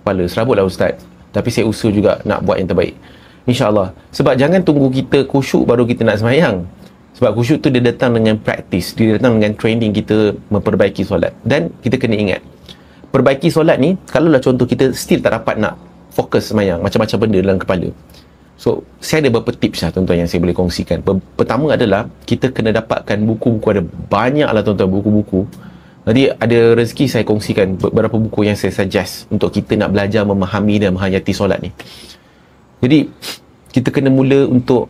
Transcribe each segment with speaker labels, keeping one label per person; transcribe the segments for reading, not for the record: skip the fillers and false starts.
Speaker 1: kepala, serabutlah ustaz, tapi saya usaha juga nak buat yang terbaik, insyaAllah. Sebab jangan tunggu kita khusyuk baru kita nak sembahyang. Sebab khusyuk tu dia datang dengan praktis, dia datang dengan training kita memperbaiki solat. Dan kita kena ingat, perbaiki solat ni, kalau lah contoh kita still tak dapat nak fokus sembahyang, macam-macam benda dalam kepala. So, saya ada beberapa tips lah tuan-tuan yang saya boleh kongsikan. Pertama adalah, kita kena dapatkan buku-buku, ada banyak lah tuan-tuan buku-buku. Jadi ada rezeki saya kongsikan beberapa buku yang saya suggest untuk kita nak belajar memahami dan menghayati solat ni. Jadi, kita kena mula untuk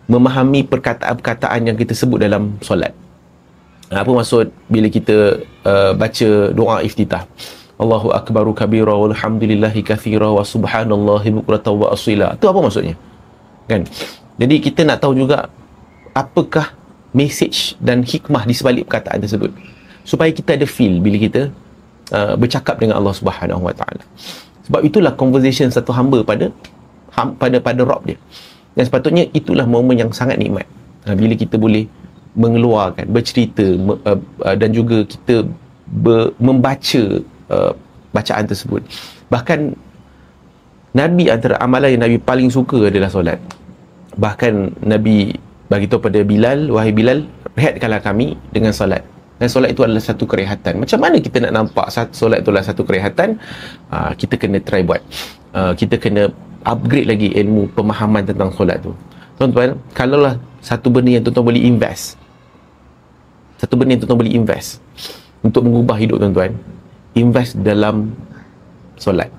Speaker 1: memahami perkataan-perkataan yang kita sebut dalam solat. Apa maksud bila kita baca doa iftitah? Allahu akbaru kabira walhamdulillahi katsira wa subhanallahi bukratan wa asila. Itu apa maksudnya? Kan? Jadi kita nak tahu juga apakah message dan hikmah di sebalik perkataan tersebut. Supaya kita ada feel bila kita bercakap dengan Allah Subhanahu wa taala. Sebab itulah conversation satu hamba pada Rabb dia. Dan sepatutnya itulah momen yang sangat nikmat. Bila kita boleh mengeluarkan, bercerita dan juga kita membaca bacaan tersebut. Bahkan Nabi, antara amalan yang Nabi paling suka adalah solat. Bahkan Nabi bagi tahu pada Bilal, wahai Bilal, rehatkanlah kami dengan solat. Dan solat itu adalah satu kerehatan. Macam mana kita nak nampak solat itu adalah satu kerehatan? Kita kena try buat. Kita kena upgrade lagi ilmu pemahaman tentang solat tu. Tuan-tuan, kalaulah satu benda yang tuan-tuan boleh invest, untuk mengubah hidup tuan-tuan, invest dalam solat.